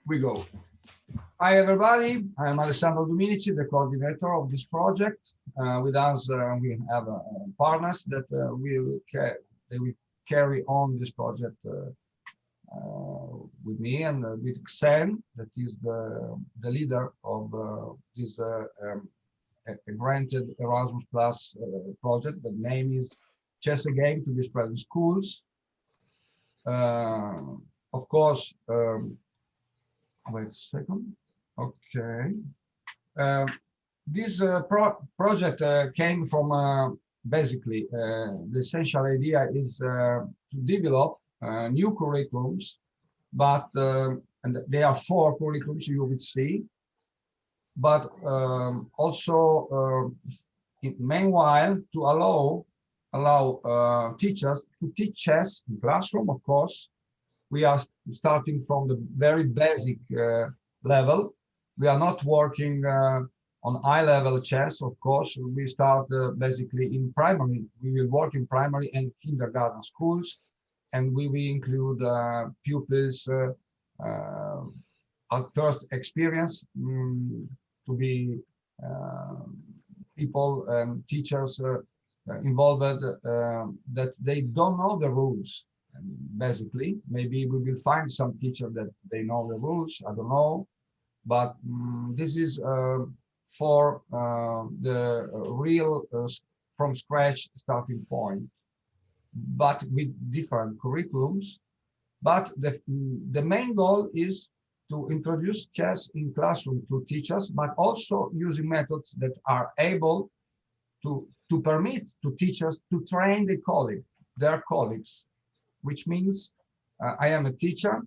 we go. Hi, everybody. I'm Alessandro Dominici, the coordinator of this project. With us, we have partners that they will carry on this project with me and with CSEN, that is the leader of this granted Erasmus Plus project. The name is Chess Again to be spread in schools. Of course, wait a second. Okay. This project came from basically the essential idea is to develop new curriculums, but and they are 4 curriculums you will see, but also meanwhile to allow teachers to teach chess in classroom. Of course, we are starting from the very basic level. We are not working on high-level chess, of course. We start basically in primary. We will work in primary and kindergarten schools, and we will include pupils at first experience to be people and teachers involved that they don't know the rules. And basically, maybe we will find some teacher that they know the rules. I don't know. But this is for the real from scratch starting point, but with different curriculums. But the main goal is to introduce chess in classroom to teachers, but also using methods that are able to permit to teachers to train their colleagues, which means I am a teacher,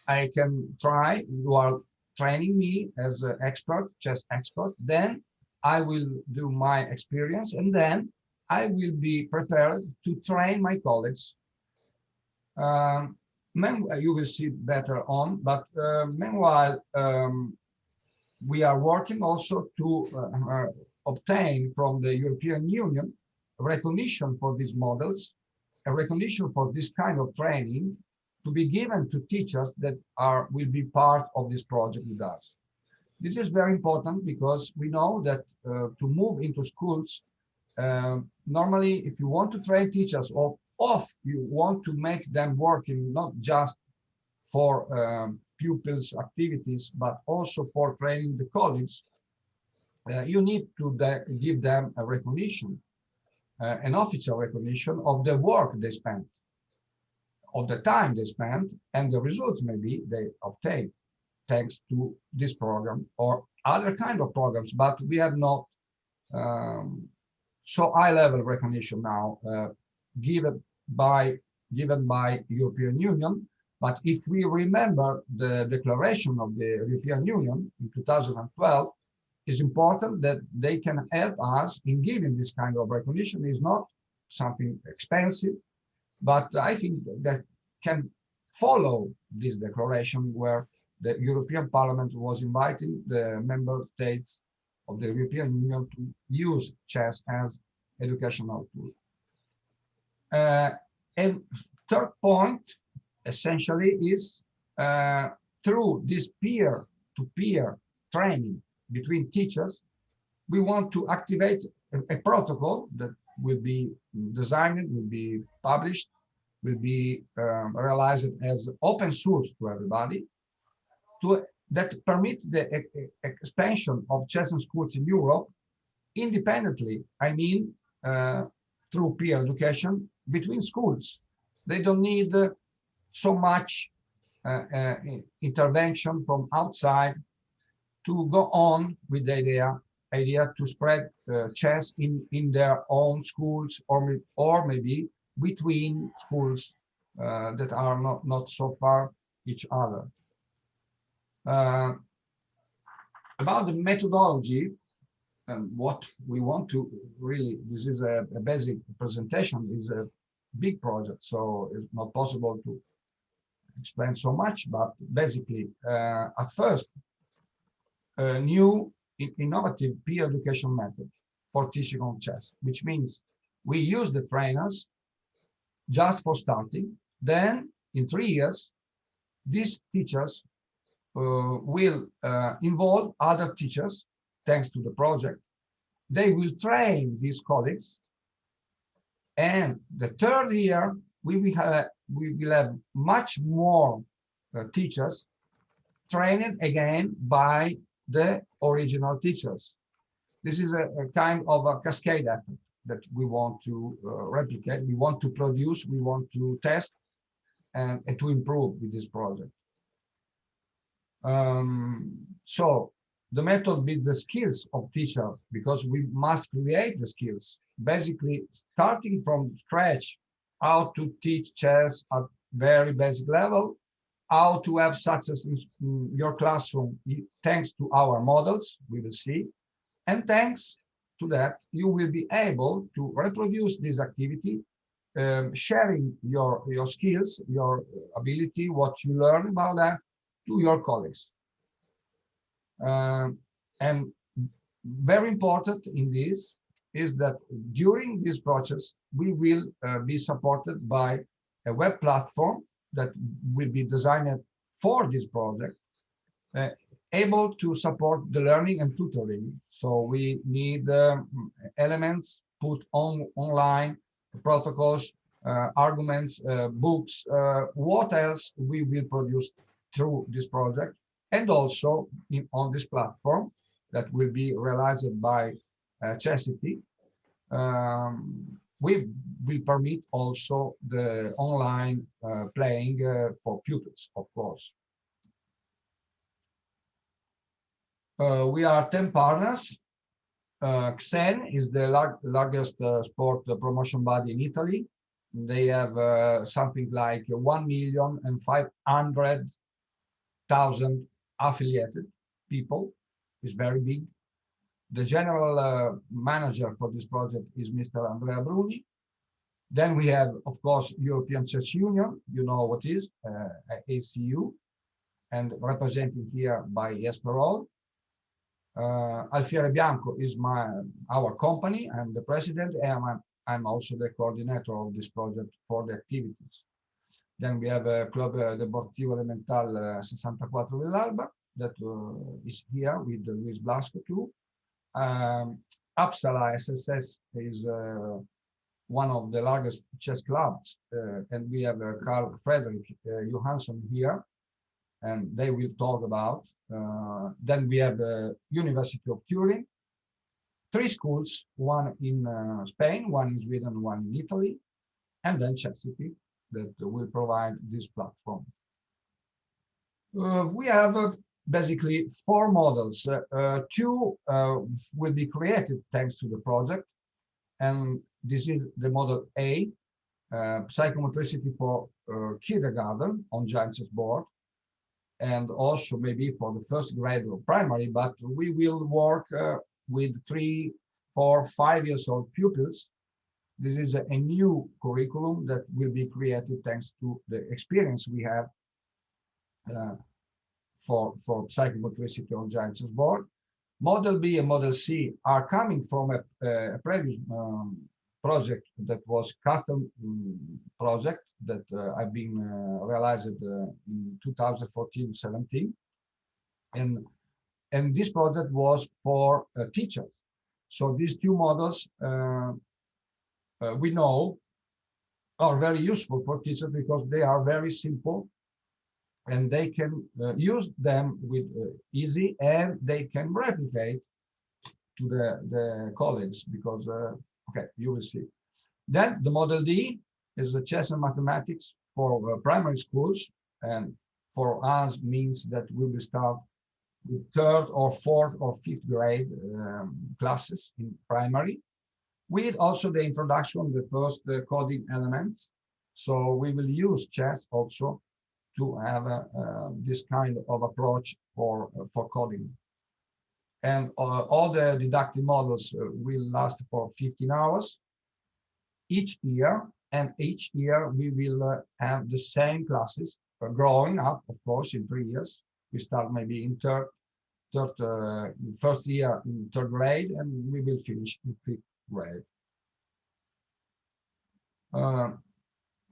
I can try, you are training me as an expert, chess expert, then I will do my experience, and then I will be prepared to train my colleagues. You will see better on, but meanwhile, we are working also to obtain from the European Union recognition for these models, a recognition for this kind of training, to be given to teachers that will be part of this project with us. This is very important because we know that to move into schools, normally if you want to train teachers or you want to make them working not just for pupils' activities, but also for training the colleagues, you need to give them a recognition, an official recognition of the work they spent, of the time they spent, and the results maybe they obtain thanks to this program or other kind of programs. But we have not so high-level recognition now given by European Union. But if we remember the declaration of the European Union in 2012, it's important that they can help us in giving this kind of recognition. Is not something expensive, but I think that can follow this declaration where the European Parliament was inviting the member states of the European Union to use chess as educational tool. And third point, essentially, is through this peer-to-peer training between teachers, we want to activate a protocol that will be designed, will be published, will be realized as open source to everybody, that permit the expansion of chess and schools in Europe independently. I mean, through peer education between schools. They don't need so much intervention from outside to go on with the idea to spread chess in their own schools, or maybe between schools that are not so far each other. About the methodology and what we want to really, this is a basic presentation, is a big project, so it's not possible to explain so much, but basically, at first, a new innovative peer education method for teaching on chess, which means we use the trainers just for starting. Then in 3 years, these teachers will involve other teachers, thanks to the project. They will train these colleagues. And the third year, we will have much more teachers trained again by the original teachers. This is a kind of a cascade effort that we want to replicate, we want to produce, we want to test, and to improve with this project. So the method builds the skills of teachers, because we must create the skills, basically starting from scratch, how to teach chess at very basic level, how to have success in your classroom, thanks to our models, we will see. And thanks to that, you will be able to reproduce this activity, sharing your skills, your ability, what you learn about that, to your colleagues. And very important in this is that during this process, we will be supported by a web platform that will be designed for this project, able to support the learning and tutoring. So we need elements put online, protocols, arguments, books, what else we will produce through this project, and also on this platform that will be realized by Chessity. We will permit also the online playing for pupils, of course. We are 10 partners. CSEN is the largest sport promotion body in Italy. They have something like 1,500,000 affiliated people. It's very big. The general manager for this project is Mr. Andrea Bruni. Then we have, of course, European Chess Union, you know what is, ACU, and represented here by Jesper. Alfiere Bianco is our company. I'm the president, and I'm also the coordinator of this project for the activities. Then we have Club Deportivo Elemental 64 dell'Alba that is here with Blasco too. Uppsala SSS is one of the largest chess clubs, and we have Fredrik Johansson here, and they will talk about. Then we have the University of Turin, 3 schools, one in Spain, one in Sweden, one in Italy, and then Chessity that will provide this platform. We have basically 4 models. 2 will be created thanks to the project, and this is the model A, psychomotricity for kindergarten on giant chessboard, and also maybe for the first grade of primary, but we will work with 3, 4, 5 years old pupils. This is a new curriculum that will be created thanks to the experience we have for psychomotricity on giant chessboard. Model B and Model C are coming from a previous project that was custom project that I've been realized in 2014-17, and this project was for teachers. So these 2 models we know are very useful for teachers because they are very simple, and they can use them with easy, and they can replicate to the colleagues because okay, you will see. Then the Model D is the chess and mathematics for primary schools, and for us means that we will start with 3rd or 4th or 5th grade classes in primary, with also the introduction of the first coding elements. So we will use chess also to have this kind of approach for coding. And all the didactic models will last for 15 hours each year, and each year we will have the same classes growing up, of course, in 3 years. We start maybe in first year in 3rd grade, and we will finish in 5th grade.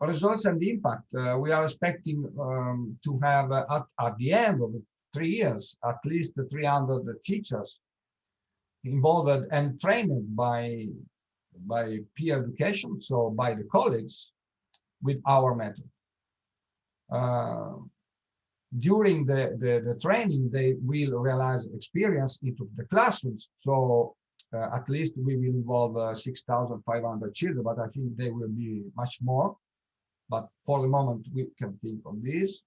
Results and impact. We are expecting to have at the end of 3 years, at least 300 teachers involved and trained by peer education, so by the colleagues, with our method. During the training, they will realize experience into the classrooms. So at least we will involve 6,500 children, but I think they will be much more. But for the moment, we can think of this.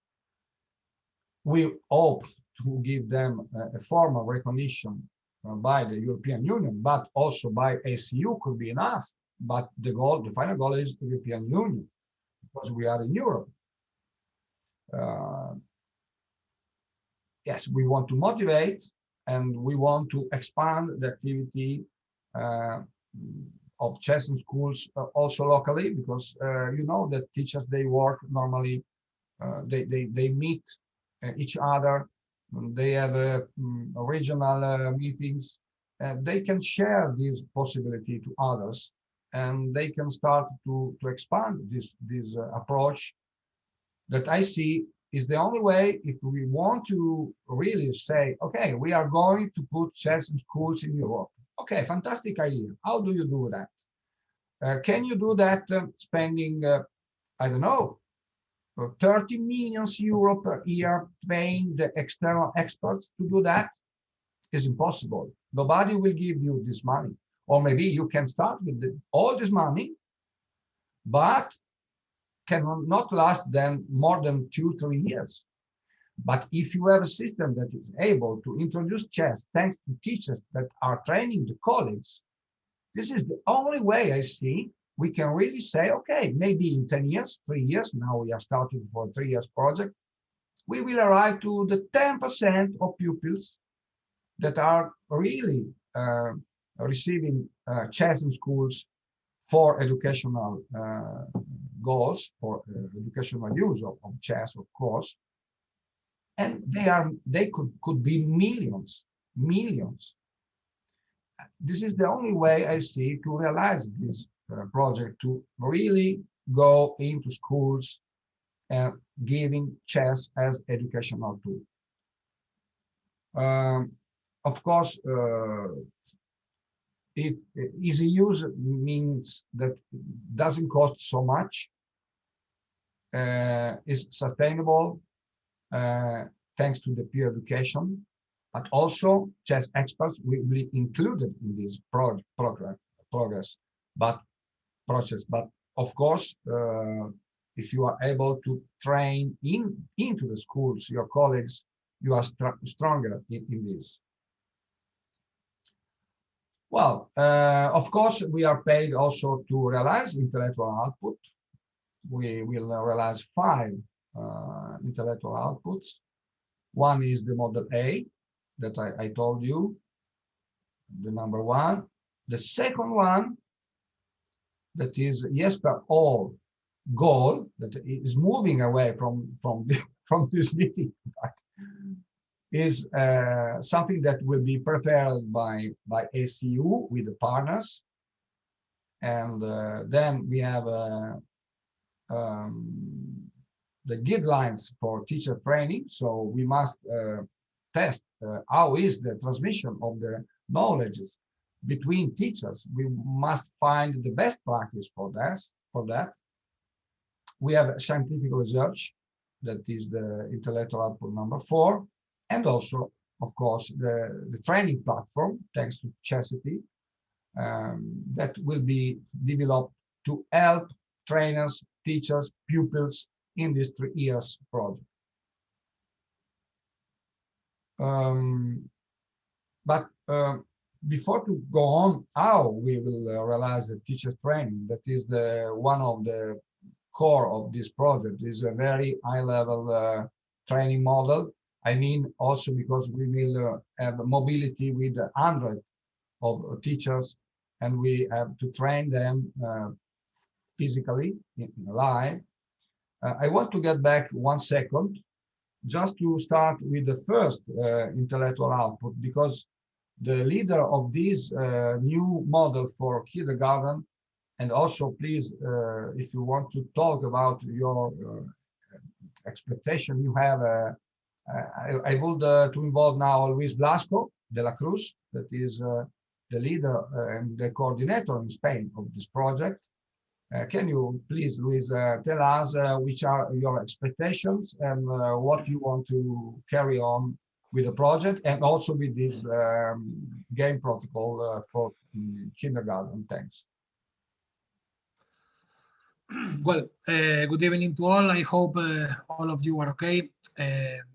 We hope to give them a formal recognition by the European Union, but also by ACU could be enough. But the goal, the final goal is the European Union, because we are in Europe. Yes, we want to motivate and we want to expand the activity of chess in schools also locally, because you know that teachers, they work normally, they meet each other, they have regional meetings, they can share this possibility to others, and they can start to expand this approach that I see is the only way if we want to really say, okay, we are going to put chess in schools in Europe. Okay, fantastic idea. How do you do that? Can you do that spending, I don't know, 30 million euro per year paying the external experts to do that? Is impossible. Nobody will give you this money. Or maybe you can start with all this money, but cannot last then more than 2-3 years. But if you have a system that is able to introduce chess thanks to teachers that are training the colleagues, this is the only way I see we can really say, okay, maybe in 10 years, 3 years, now we are starting for a 3 years project, we will arrive to the 10% of pupils that are really receiving chess in schools for educational goals, for educational use of chess, of course, and they could be millions. This is the only way I see to realize this project, to really go into schools and giving chess as educational tool. Of course, if easy use means that it doesn't cost so much, is sustainable thanks to the peer education, but also chess experts will be included in this process. But of course, if you are able to train into the schools, your colleagues, you are stronger in this. Well, of course, we are paid also to realize intellectual output. We will realize 5 intellectual outputs. One is the model A that I told you, the number 1. The second one, that is Jesper all goal, that is moving away from this meeting, is something that will be prepared by ACU with the partners. And then we have the guidelines for teacher training. So we must test how is the transmission of the knowledge between teachers. We must find the best practice for that. We have scientific research, that is the intellectual output number 4. And also, of course, the training platform, thanks to Chessity, that will be developed to help trainers, teachers, pupils in this 3 years project. But before to go on, how we will realize the teacher training, that is one of the core of this project, is a very high-level training model. I mean, also because we will have mobility with 100 of teachers, and we have to train them physically in live. I want to get back 1 second, just to start with the first intellectual output, because the leader of this new model for kindergarten, and also please, if you want to talk about your expectation, you have I would to involve now Luis Blasco de la Cruz, that is the leader and the coordinator in Spain of this project. Can you please, Luis, tell us which are your expectations and what you want to carry on with the project and also with this game protocol for kindergarten? Thanks. Well, good evening to all. I hope all of you are okay.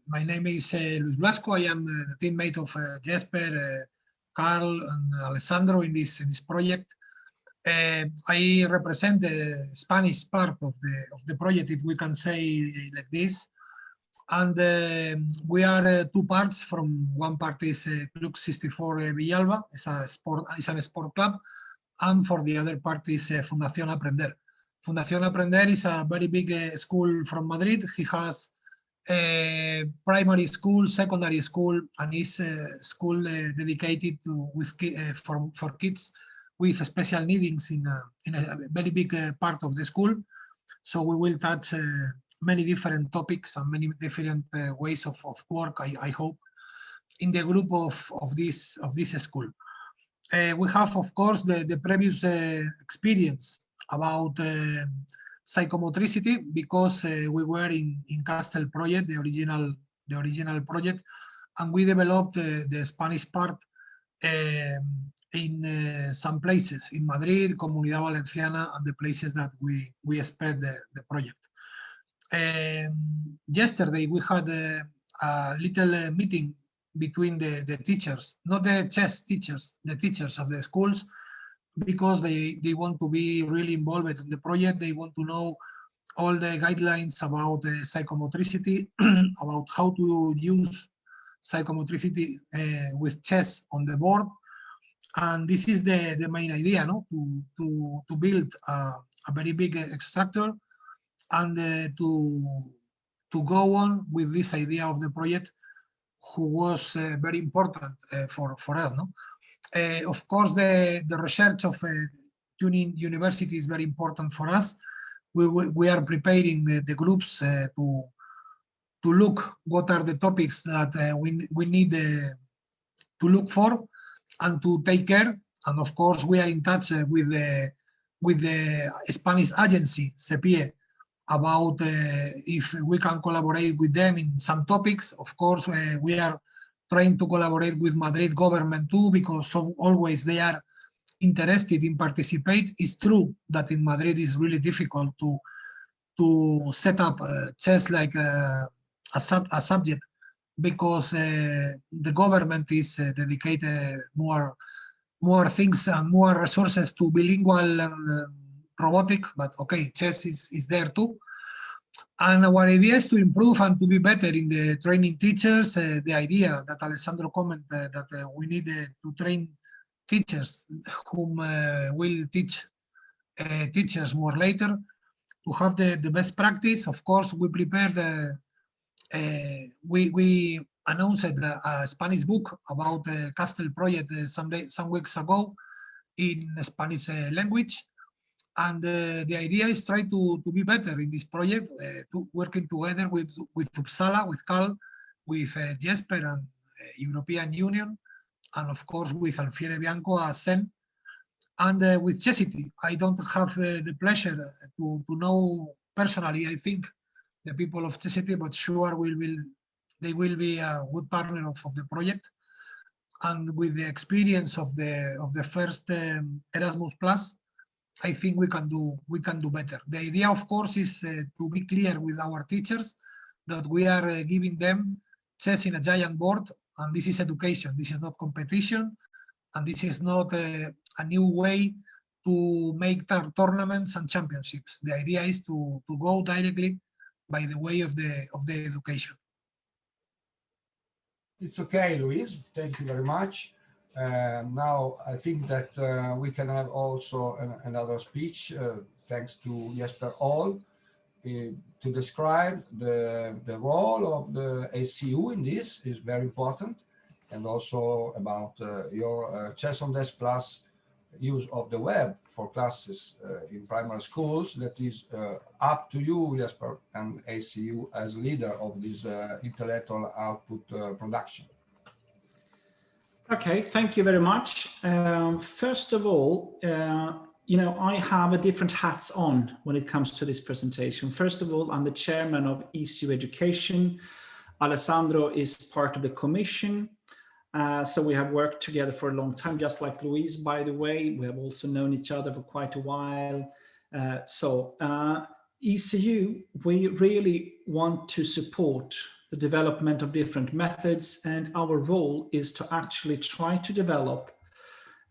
My name is Luis Blasco. I am the teammate of Jesper, Carl, and Alessandro in this project. I represent the Spanish part of the project, if we can say like this. And we are two parts. From one part is Club 64 Villalba, it's a sport club, and for the other part is Fundación Aprender. Fundación Aprender is a very big school from Madrid. He has a primary school, secondary school, and is a school dedicated to for kids with special needs in a very big part of the school. So we will touch many different topics and many different ways of work, I hope, in the group of this school. We have, of course, the previous experience about psychomotricity, because we were in Castle project, the original project, and we developed the Spanish part in some places in Madrid, Comunidad Valenciana, and the places that we spread the project. Yesterday we had a little meeting between the teachers, not the chess teachers, the teachers of the schools, because they want to be really involved in the project. They want to know all the guidelines about psychomotricity, about how to use psychomotricity with chess on the board. And this is the main idea, no? To build a very big extractor and to go on with this idea of the project, who was very important for us, no? Of course, the research of tuning university is very important for us. We are preparing the groups to look what are the topics that we need to look for and to take care. And of course, we are in touch with the Spanish agency, CEPIE, about if we can collaborate with them in some topics. Of course, we are trying to collaborate with Madrid government too, because always they are interested in participate. It's true that in Madrid it's really difficult to set up chess like a subject, because the government is dedicated more things and more resources to bilingual and robotic, but okay, chess is there too. And our idea is to improve and to be better in the training teachers. The idea that Alessandro commented that we need to train teachers whom will teach teachers more later, to have the best practice. Of course, we prepared we announced a Spanish book about the Castle project some weeks ago in Spanish language. And the idea is try to be better in this project, working together with Uppsala, with Carl, with Jesper and European Union, and of course with Alfiere, Bianco, CSEN, and with Chessity. I don't have the pleasure to know personally, I think, the people of Chessity, but sure they will be a good partner of the project. And with the experience of the first Erasmus Plus, I think we can do better. The idea, of course, is to be clear with our teachers that we are giving them chess in a giant board, and this is education. This is not competition, and this is not a new way to make tournaments and championships. The idea is to go directly by the way of the education. It's okay, Luis. Thank you very much. Now I think that we can have also another speech, thanks to Jesper All, to describe the role of the ACU in this is very important, and also about your Chess on Desk Plus use of the web for classes in primary schools. That is up to you, Jesper, and ACU as leader of this intellectual output production. Okay, thank you very much. First of all, I have a different hats on when it comes to this presentation. First of all, I'm the chairman of ECU Education. Alessandro is part of the commission. So we have worked together for a long time, just like Louise, by the way. We have also known each other for quite a while. ECU, we really want to support the development of different methods, and our role is to actually try to develop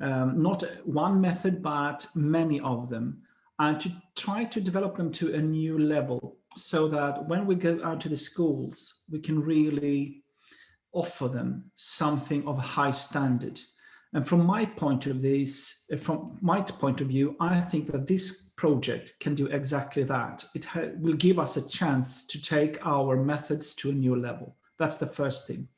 not one method, but many of them, and to try to develop them to a new level so that when we go out to the schools, we can really offer them something of a high standard. And from my point of view, I think that this project can do exactly that. It will give us a chance to take our methods to a new level. That's the first thing.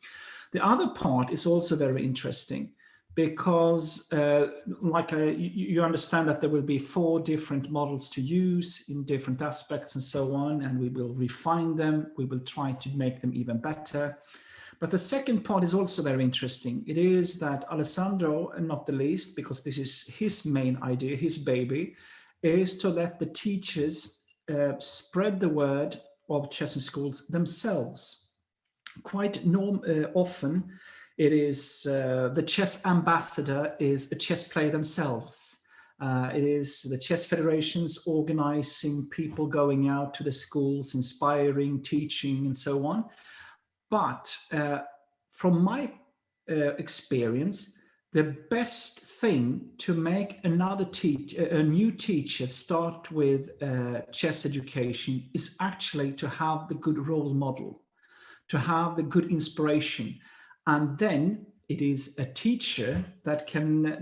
The other part is also very interesting because you understand that there will be 4 different models to use in different aspects and so on, and we will refine them. We will try to make them even better. But the second part is also very interesting. It is that Alessandro, and not the least, because this is his main idea, his baby, is to let the teachers spread the word of chess in schools themselves. Quite often, it is the chess ambassador is a chess player themselves. It is the chess federations organizing people going out to the schools, inspiring, teaching, and so on. But from my experience, the best thing to make a new teacher start with chess education is actually to have the good role model, to have the good inspiration. And then it is a teacher that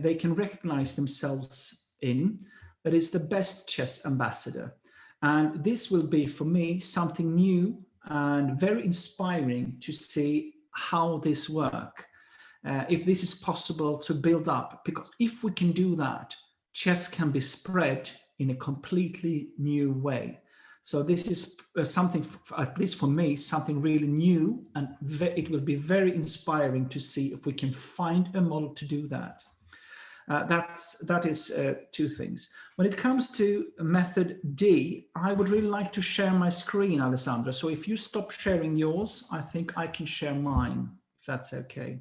they can recognize themselves in, that is the best chess ambassador. And this will be, for me, something new and very inspiring to see how this works. If this is possible to build up, because if we can do that, chess can be spread in a completely new way. So this is something, at least for me, something really new, and it will be very inspiring to see if we can find a model to do that. That is 2 things. When it comes to method D, I would really like to share my screen, Alessandro. So if you stop sharing yours, I think I can share mine, if that's okay.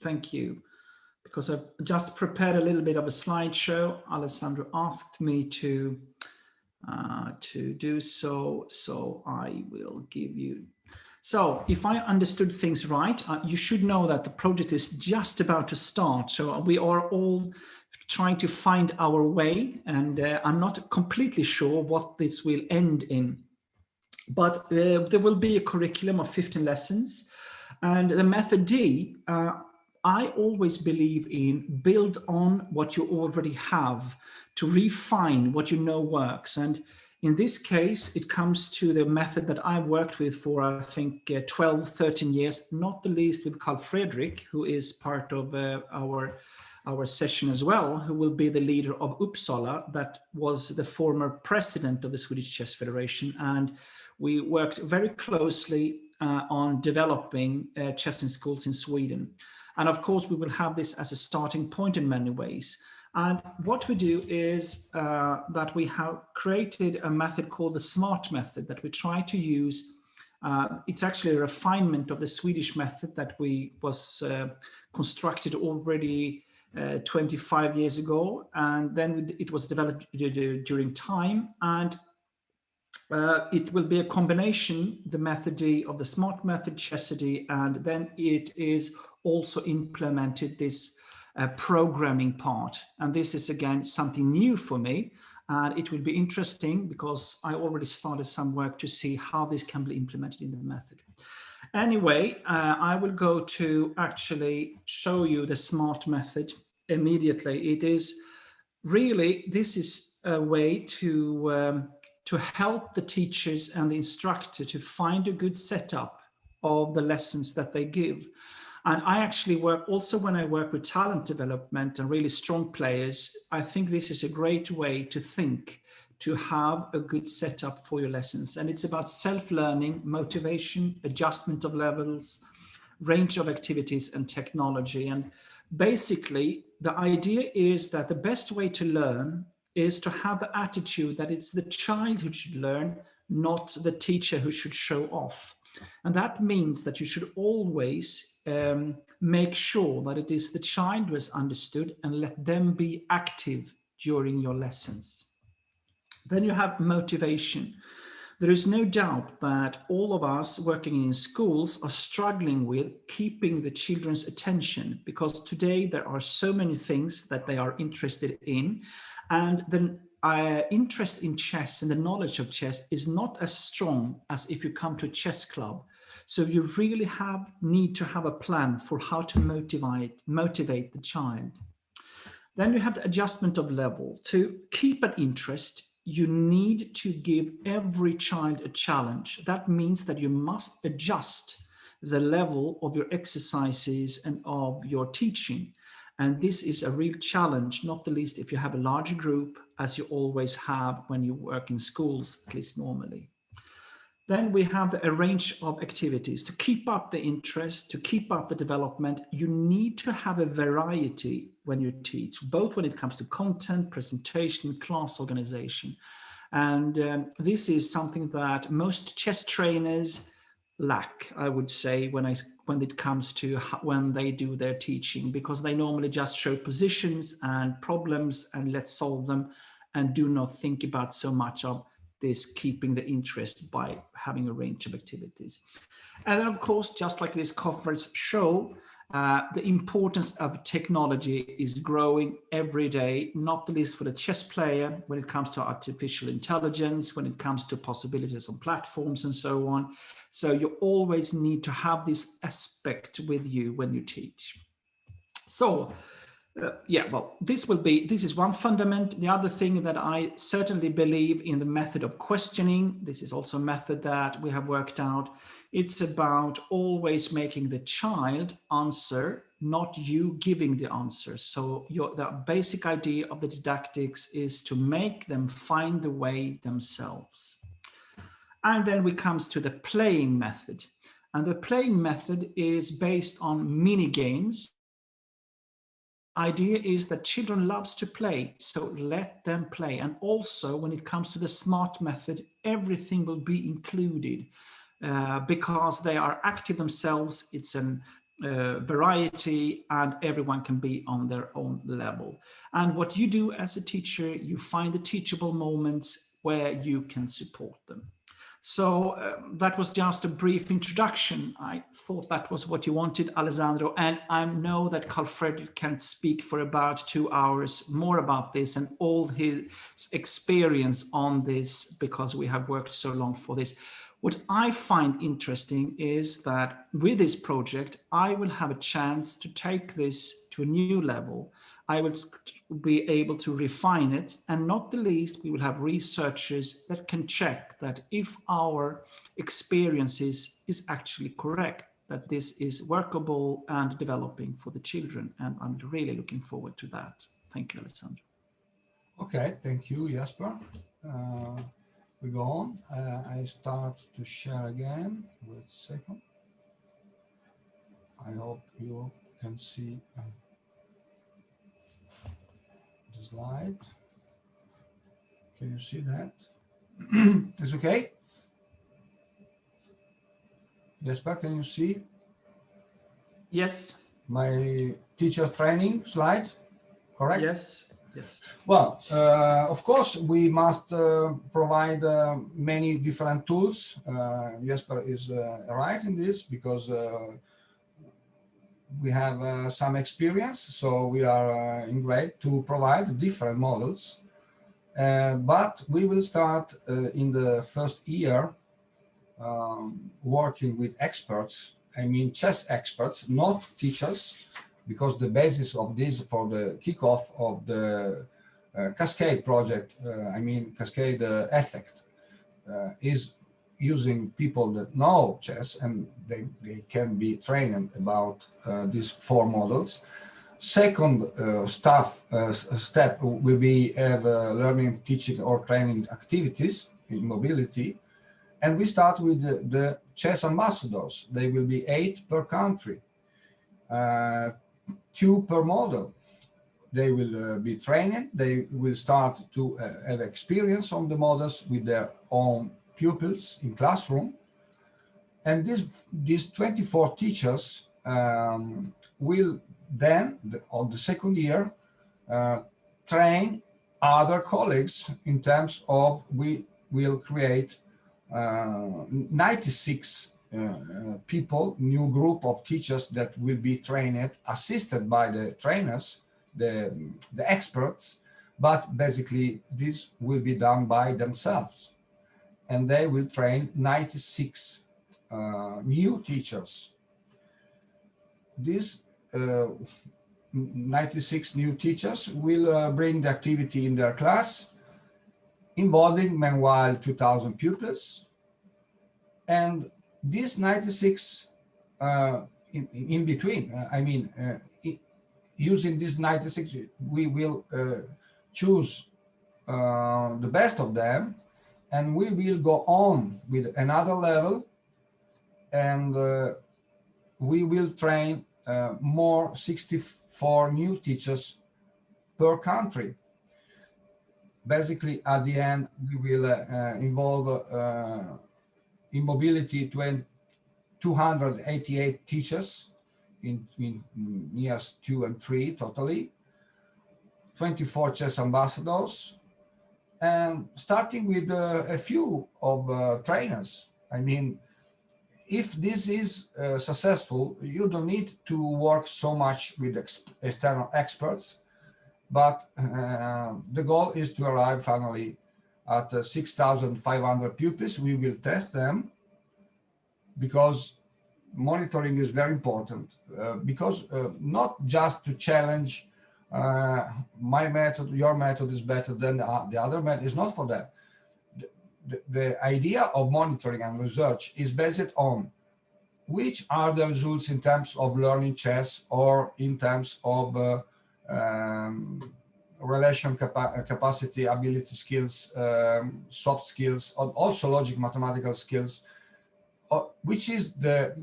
Thank you. Because I've just prepared a little bit of a slideshow. Alessandro asked me to do so, so I will give you. So if I understood things right, you should know that the project is just about to start. So we are all trying to find our way, and I'm not completely sure what this will end in. But there will be a curriculum of 15 lessons. And the method D, I always believe in build on what you already have to refine what you know works. And in this case, it comes to the method that I've worked with for, I think, 12, 13 years, not the least with Fredrik, who is part of our session as well, who will be the leader of Uppsala, that was the former president of the Swedish Chess Federation. And we worked very closely on developing chess in schools in Sweden. And of course, we will have this as a starting point in many ways. And what we do is that we have created a method called the SMART method that we try to use. It's actually a refinement of the Swedish method that was constructed already 25 years ago. And then it was developed during time. And it will be a combination, the method D of the SMART method, Chessity, and then it is also implemented this programming part. And this is, again, something new for me. And it will be interesting because I already started some work to see how this can be implemented in the method. Anyway, I will go to actually show you the SMART method immediately. It is really, this is a way to help the teachers and the instructor to find a good setup of the lessons that they give. And I actually work also when I work with talent development and really strong players, I think this is a great way to think, to have a good setup for your lessons. And it's about self-learning, motivation, adjustment of levels, range of activities and technology. And basically, the idea is that the best way to learn is to have the attitude that it's the child who should learn, not the teacher who should show off. And that means that you should always make sure that it is the child who has understood and let them be active during your lessons. Then you have motivation. There is no doubt that all of us working in schools are struggling with keeping the children's attention, because today there are so many things that they are interested in, and the interest in chess and the knowledge of chess is not as strong as if you come to a chess club. So you really need to have a plan for how to motivate the child. Then you have the adjustment of level. To keep an interest, you need to give every child a challenge. That means that you must adjust the level of your exercises and of your teaching. And this is a real challenge, not the least if you have a larger group, as you always have when you work in schools, at least normally. Then we have a range of activities. To keep up the interest, to keep up the development, you need to have a variety when you teach, both when it comes to content, presentation, class organization. And this is something that most chess trainers lack, I would say, when it comes to when they do their teaching, because they normally just show positions and problems and let's solve them, and do not think about so much of this keeping the interest by having a range of activities. And then, of course, just like this conference show, the importance of technology is growing every day, not the least for the chess player when it comes to artificial intelligence, when it comes to possibilities on platforms and so on. So you always need to have this aspect with you when you teach. So this is one fundament. The other thing that I certainly believe in the method of questioning, this is also a method that we have worked out. It's about always making the child answer, not you giving the answer. So the basic idea of the didactics is to make them find the way themselves. And then we comes to the playing method. And the playing method is based on mini games. Idea is that children loves to play, so let them play. And also when it comes to the smart method, everything will be included because they are active themselves. It's a variety and everyone can be on their own level. And what you do as a teacher, you find the teachable moments where you can support them. So that was just a brief introduction. I thought that was what you wanted, Alessandro, and I know that Fredrik can speak for about 2 hours more about this and all his experience on this, because we have worked so long for this. What I find interesting is that with this project, I will have a chance to take this to a new level. I will be able to refine it, and not the least, we will have researchers that can check that if our experiences is actually correct, that this is workable and developing for the children. And I'm really looking forward to that. Thank you, Alessandro. Okay, thank you, Jesper. We go on. I start to share again. Wait a second. I hope you can see the slide. Can you see that? It's okay? Jesper, can you see? Yes. My teacher training slide, correct? Yes. Yes. Well, of course, we must provide many different tools. Jesper is right in this, because we have some experience, so we are in grade to provide different models. But we will start in the first year working with experts, I mean chess experts, not teachers, because the basis of this for the kickoff of the Cascade project, I mean Cascade effect, is using people that know chess, and they can be trained about these 4 models. Second step will be learning, teaching, or training activities in mobility. And we start with the chess ambassadors. They will be 8 per country, 2 per model. They will be trained. They will start to have experience on the models with their own pupils in classroom. And these 24 teachers will then, on the second year, train other colleagues in terms of we will create 96 people, new group of teachers that will be trained, assisted by the trainers, the experts, but basically this will be done by themselves. And they will train 96 new teachers. These 96 new teachers will bring the activity in their class, involving meanwhile 2,000 pupils. And these 96 in between, using these 96, we will choose the best of them, and we will go on with another level, and we will train more 64 new teachers per country. Basically, at the end, we will involve in mobility 288 teachers in years 2 and 3 totally, 24 chess ambassadors, and starting with a few of trainers. I mean, if this is successful, you don't need to work so much with external experts, but the goal is to arrive finally at 6,500 pupils. We will test them, because monitoring is very important, because not just to challenge my method, your method is better than the other method. Is not for that. The idea of monitoring and research is based on which are the results in terms of learning chess, or in terms of relation capacity, ability skills, soft skills, and also logic mathematical skills, which is the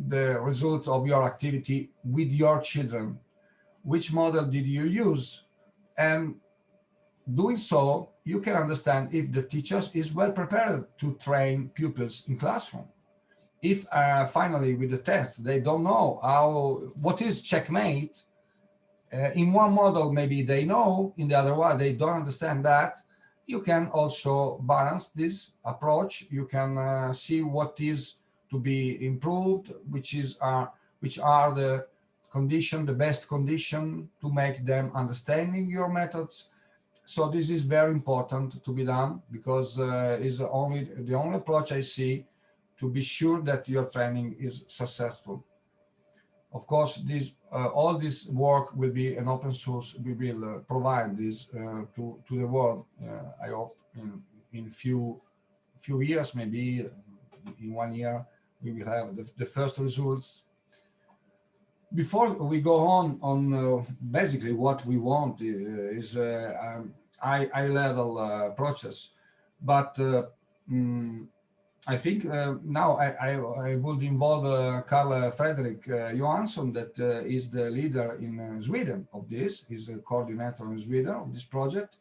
result of your activity with your children. Which model did you use? And doing so, you can understand if the teacher is well prepared to train pupils in classroom. If finally with the test they don't know what is checkmate, in one model maybe they know, in the other one they don't understand that, you can also balance this approach. You can see what is to be improved, which are the condition, the best condition to make them understanding your methods. So this is very important to be done, because is the only approach I see to be sure that your training is successful. Of course, all this work will be an open source. We will provide this to the world. I hope in few years, maybe in 1 year, we will have the first results. Before we go on basically what we want is high-level approaches, but I think now I would involve Fredrik Johansson, that is the leader in Sweden of this. He's a coordinator in Sweden of this project,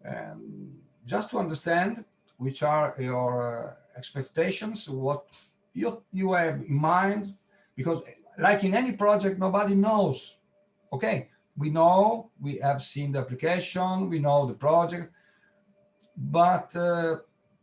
and just to understand which are your expectations, what you have in mind, because like in any project, nobody knows. Okay, we know, we have seen the application, we know the project, but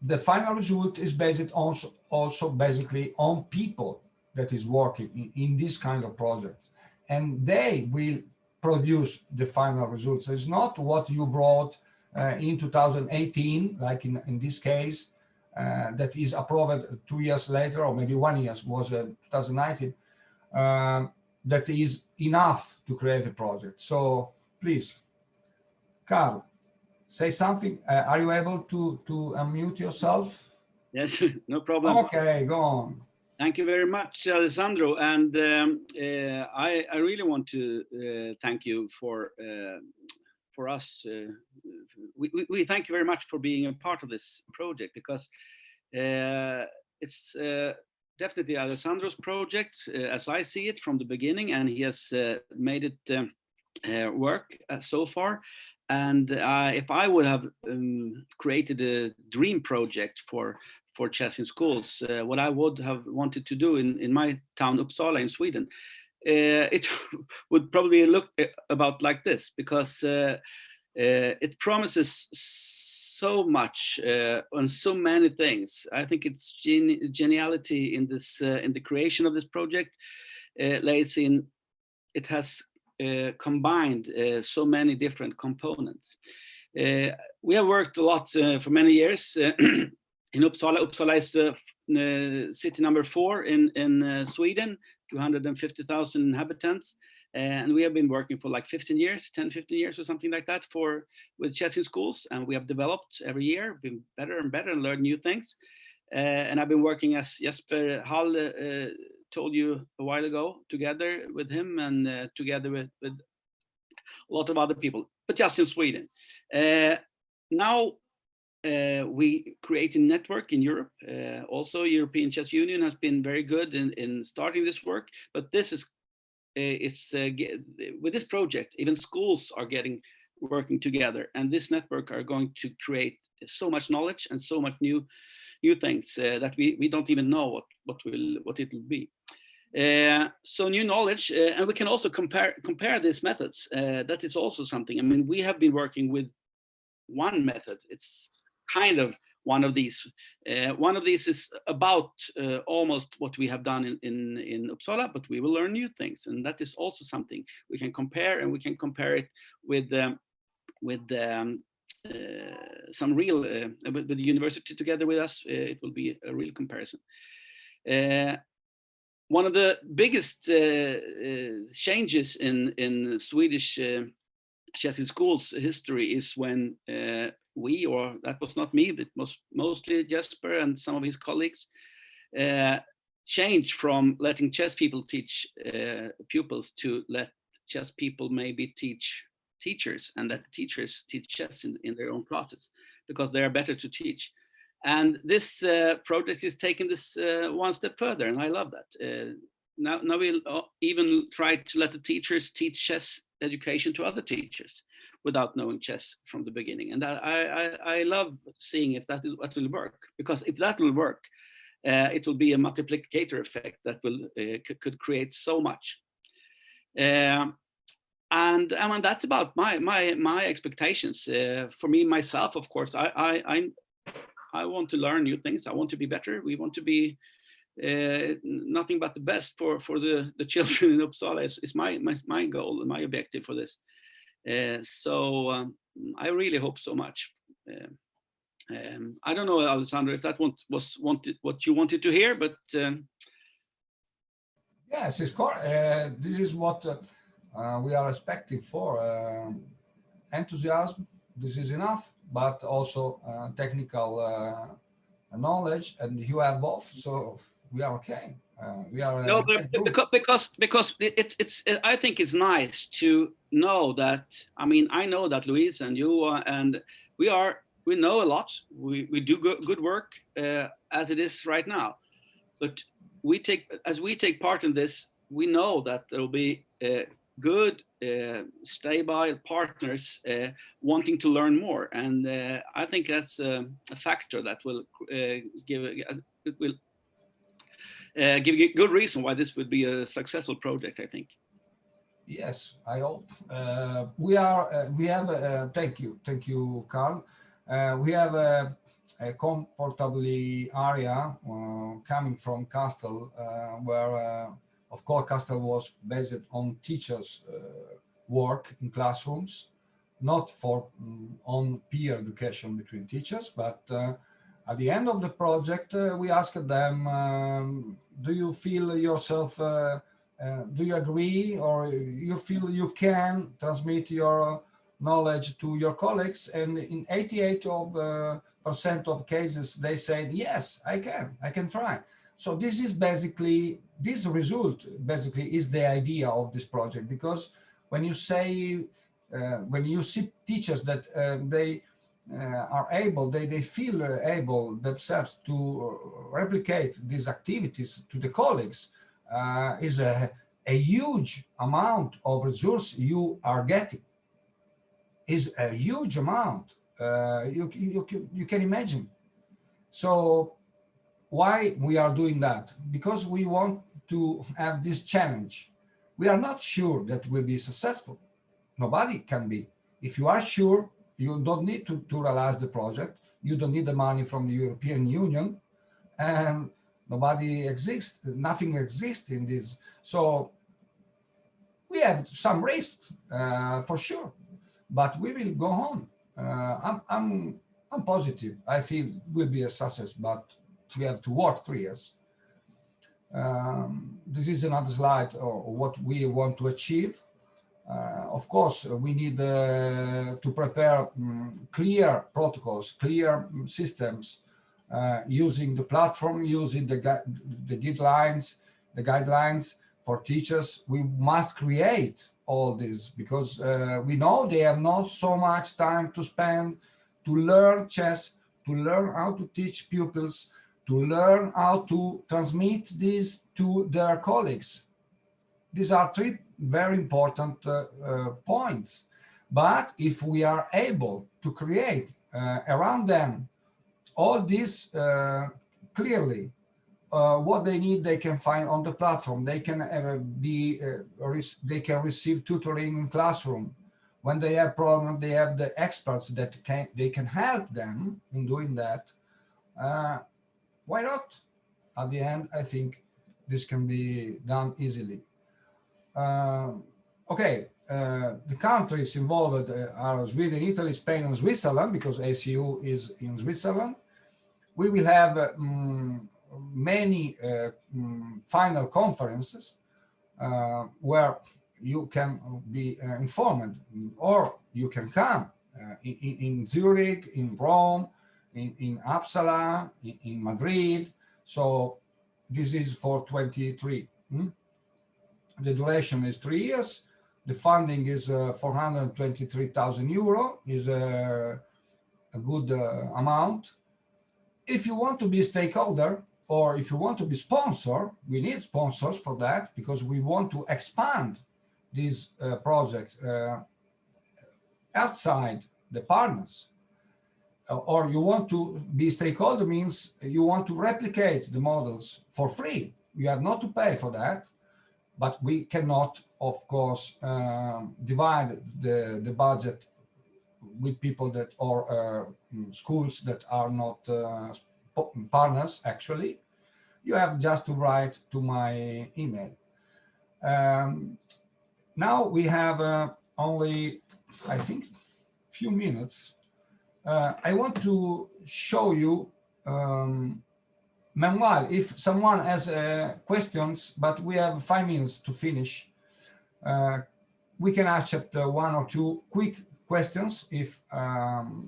the final result is based also basically on people that is working in this kind of projects, and they will produce the final results. It's not what you wrote in 2018, like in this case, that is approved 2 years later, or maybe 1 year, was 2019. That is enough to create a project. So please, Carl, say something. Are you able to unmute yourself? Yes, no problem. Okay, go on. Thank you very much, Alessandro. And I really want to thank you for us. We thank you very much for being a part of this project, because it's definitely Alessandro's project, as I see it from the beginning, and he has made it work so far. And if I would have created a dream project for chess in schools, what I would have wanted to do in my town, Uppsala in Sweden, it would probably look about like this, because it promises so much on so many things. I think its geniality in this in the creation of this project lays in it has combined so many different components. We have worked a lot for many years in Uppsala. Uppsala is city number 4 in Sweden, 250,000 inhabitants. And we have been working for like 15 years, 10, 15 years or something like that with chess in schools. And we have developed every year, been better and better and learned new things. And I've been working, as Jesper Hall told you a while ago, together with him and together with a lot of other people, but just in Sweden. Now we create a network in Europe. Also, European Chess Union has been very good in starting this work, but this is with this project, even schools are working together, and this network are going to create so much knowledge and so much new things that we don't even know what it will be. So new knowledge, and we can also compare these methods. That is also something. I mean, we have been working with one method. It's kind of one of these. One of these is about almost what we have done in Uppsala, but we will learn new things, and that is also something we can compare, and we can compare it with some real with the university together with us. It will be a real comparison. One of the biggest changes in Swedish chess in schools history is when we, or that was not me, but mostly Jesper and some of his colleagues, changed from letting chess people teach pupils to let chess people maybe teach teachers, and that teachers teach chess in their own classes because they are better to teach. And this project is taking this one step further, and I love that. Now we'll even try to let the teachers teach chess education to other teachers without knowing chess from the beginning. And I love seeing if that will work, because if that will work, it will be a multiplicator effect that will could create so much. And I mean, that's about my expectations. For me, myself, of course, I want to learn new things. I want to be better. We want to be nothing but the best for the children in Uppsala is my goal and my objective for this. So I really hope so much. I don't know, Alessandro, if that was what you wanted to hear, but yes, it's correct. This is what we are expecting for enthusiasm. This is enough, but also technical knowledge, and you have both, so we are okay. We are no, but because it's I think it's nice to know that. I mean, I know that Louise and you and we know a lot. We do good work as it is right now, but as we take part in this, we know that there will be good, stable partners wanting to learn more, and I think that's a factor that will give a good reason why this would be a successful project, I think. Yes, I hope. We have. Thank you, Carl. We have a comfortably area coming from Castle, where of course Castle was based on teachers' work in classrooms, not for on peer education between teachers, but at the end of the project, we asked them, do you feel yourself, do you agree, or you feel you can transmit your knowledge to your colleagues? And in 88 of 90% of cases, they say, yes, I can try. So this is basically, this result basically is the idea of this project, because when you say, when you see teachers that they are able, they feel able themselves to replicate these activities to the colleagues, is a huge amount of resource you are getting. Is a huge amount. You can imagine. So why we are doing that? Because we want to have this challenge. We are not sure that we'll be successful. Nobody can be. If you are sure, you don't need to realize the project. You don't need the money from the European Union, and nobody exists. Nothing exists in this. So we have some risks for sure, but we will go on. I'm positive. I feel we'll be a success, but we have to work 3 years. This is another slide of what we want to achieve. Of course, we need to prepare clear protocols, clear systems, using the platform, using the guidelines for teachers. We must create all this, because we know they have not so much time to spend to learn chess, to learn how to teach pupils, to learn how to transmit this to their colleagues. These are 3 very important points. But if we are able to create around them all this clearly, what they need, they can find on the platform. They can they can receive tutoring in classroom. When they have problems, they have the experts that they can help them in doing that. Why not? At the end, I think this can be done easily. Okay, the countries involved are Sweden, Italy, Spain, and Switzerland, because ACU is in Switzerland. We will have many final conferences where you can be informed, or you can come in Zurich, in Rome, in Uppsala, in Madrid. So this is for 23. The duration is 3 years. The funding is 423,000 euro, is a good amount. If you want to be a stakeholder, or if you want to be sponsor, we need sponsors for that, because we want to expand this project outside the partners. Or you want to be stakeholder means you want to replicate the models for free. You have not to pay for that, but we cannot, of course, divide the budget with people that are schools that are not partners, actually. You have just to write to my email. Now we have only, I think, few minutes. I want to show you, meanwhile, if someone has questions, but we have 5 minutes to finish, we can accept 1 or 2 quick questions. If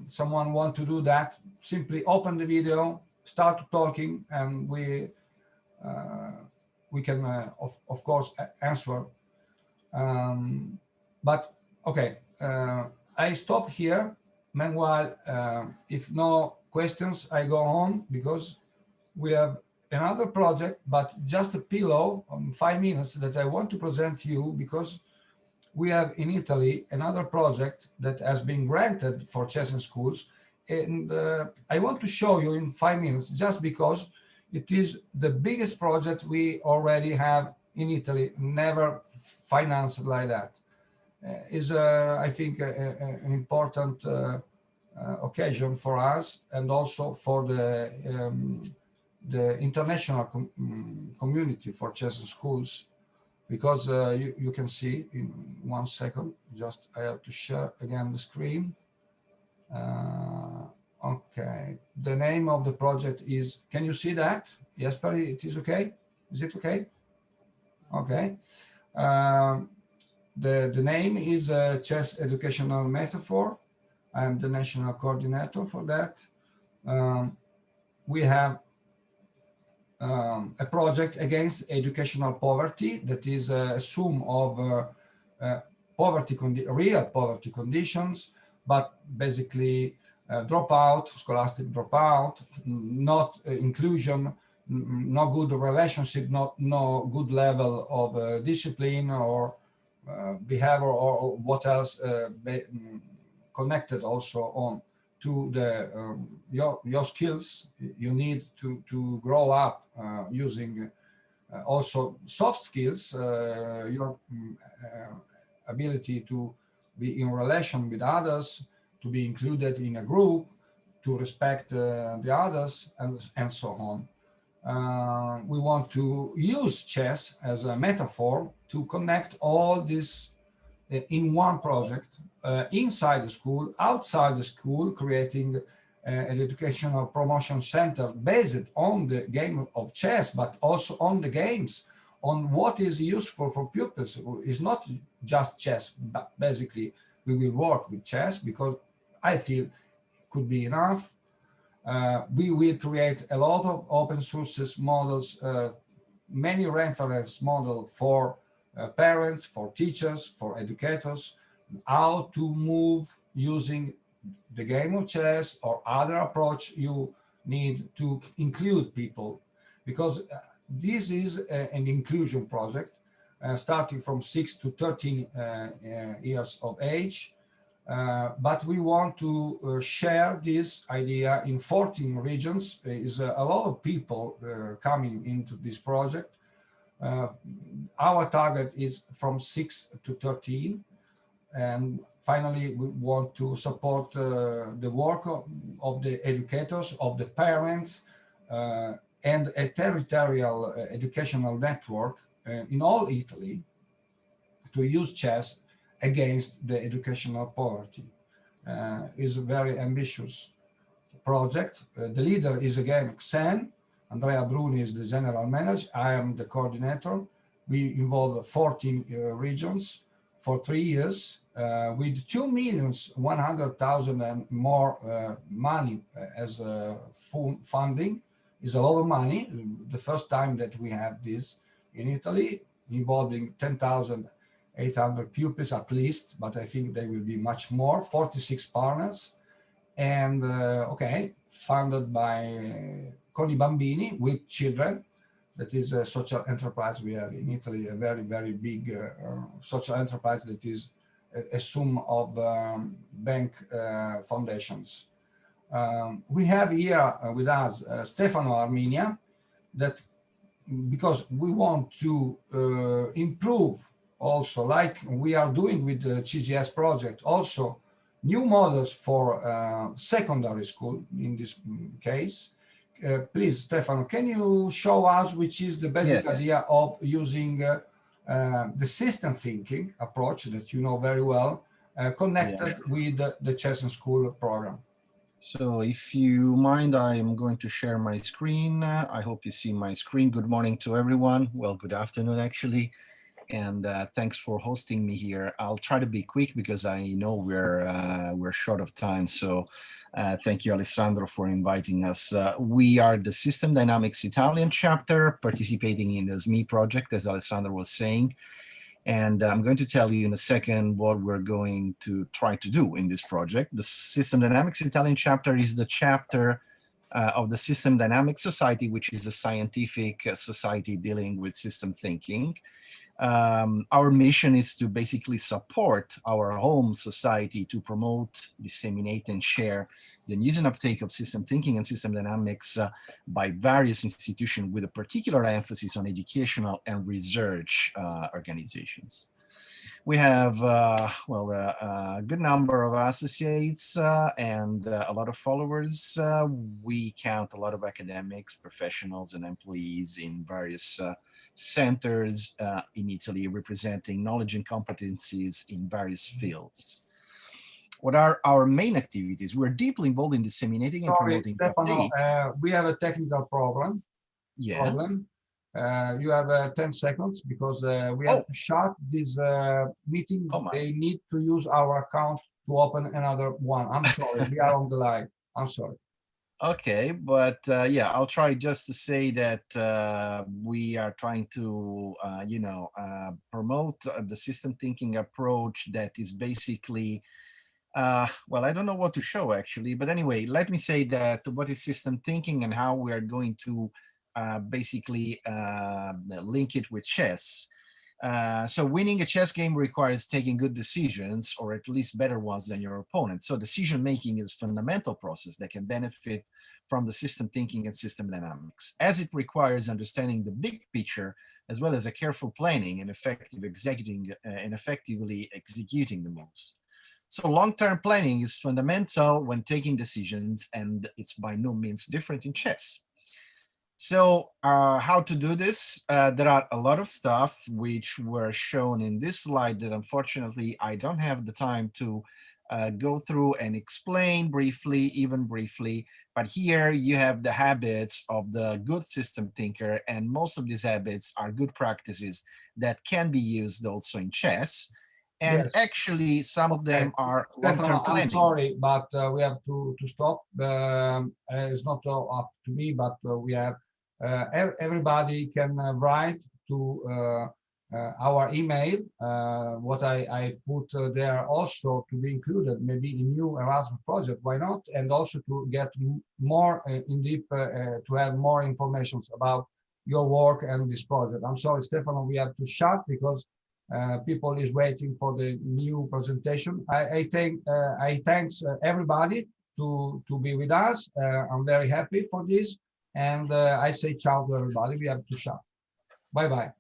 someone wants to do that, simply open the video, start talking, and we can, of course, answer. But okay, I stop here. Meanwhile, if no questions, I go on, because we have another project, but just a pillow on 5 minutes that I want to present to you, because we have in Italy another project that has been granted for CSEN schools. And I want to show you in 5 minutes, just because it is the biggest project we already have in Italy, never financed like that. Is I think an important occasion for us, and also for the international community for CSEN schools, because you can see in 1 second, just I have to share again the screen. Okay, the name of the project is, can you see that? Jesper, it is okay? Is it okay? Okay. The name is Chess Educational Metaphor. I'm the national coordinator for that. We have a project against educational poverty that is a sum of real poverty conditions, but basically dropout, scholastic dropout, not inclusion, no good relationship, no good level of discipline or behavior or what else connected also on to the your skills you need to grow up using also soft skills, your ability to be in relation with others, to be included in a group, to respect the others, and so on. We want to use chess as a metaphor to connect all this in one project, inside the school, outside the school, creating an educational promotion center based on the game of chess, but also on the games, on what is useful for pupils. It's not just chess, but basically we will work with chess because I feel it could be enough. We will create a lot of open sources models, many reference models for parents, for teachers, for educators, how to move using the game of chess or other approach you need to include people, because this is an inclusion project starting from 6 to 13 years of age. But we want to share this idea in 14 regions. There is a lot of people coming into this project. Our target is from 6 to 13. And finally, we want to support the work of the educators, of the parents, and a territorial educational network in all Italy to use chess against the educational poverty. Is a very ambitious project. The leader is again CSEN. Andrea Bruni is the general manager. I am the coordinator. We involve 14 regions for 3 years with 2,100,000 and more money as funding. Is a lot of money. The first time that we have this in Italy, involving 10,800 pupils at least, but I think they will be much more, 46 partners, and funded by Con I Bambini, with children. That is a social enterprise we have in Italy, a very, very big social enterprise that is a sum of bank foundations. We have here with us Stefano Arminia, that because we want to improve also, like we are doing with the CGS project, also new models for secondary school in this case. Please, Stefano, can you show us which is the basic idea of using the system thinking approach that you know very well, connected with the CSEN school program? So if you mind, I'm going to share my screen. I hope you see my screen. Good morning to everyone. Well, good afternoon, actually. And thanks for hosting me here. I'll try to be quick because I know we're short of time. So thank you, Alessandro, for inviting us. We are the System Dynamics Italian chapter participating in the SME project, as Alessandro was saying. And I'm going to tell you in a second what we're going to try to do in this project. The System Dynamics Italian chapter is the chapter of the System Dynamics Society, which is a scientific society dealing with system thinking. Our mission is to basically support our home society to promote, disseminate, and share the news and uptake of system thinking and system dynamics by various institutions with a particular emphasis on educational and research organizations. We have, a good number of associates and a lot of followers. We count a lot of academics, professionals, and employees in various centers in Italy, representing knowledge and competencies in various fields. What are our main activities? We're deeply involved in disseminating and promoting Stefano, uptake. we have a technical problem. Yeah. You have 10 seconds because we have to shut this meeting. They need to use our account to open another one. I'm sorry, we are on the live. I'm sorry. Okay, but yeah, I'll try just to say that we are trying to, promote the system thinking approach that is basically, well, I don't know what to show actually, but anyway, let me say that what is system thinking and how we are going to basically link it with chess. So winning a chess game requires taking good decisions, or at least better ones than your opponent. So decision making is a fundamental process that can benefit from the system thinking and system dynamics, as it requires understanding the big picture, as well as a careful planning and effectively executing the moves. So long-term planning is fundamental when taking decisions, and it's by no means different in chess. So how to do this? There are a lot of stuff which were shown in this slide that unfortunately I don't have the time to go through and explain briefly, even briefly. But here you have the habits of the good system thinker, and most of these habits are good practices that can be used also in chess. And Yes. actually, some of them are long-term planning. I'm sorry, but we have to stop. It's not up to me, but we have everybody can write to our email. What I put there also to be included, maybe in new Erasmus project. Why not? And also to get more in deep to have more information about your work and this project. I'm sorry, Stefano, we have to shut because people is waiting for the new presentation. I thanks everybody to be with us. I'm very happy for this, and I say ciao to everybody. We have to shut. Bye bye.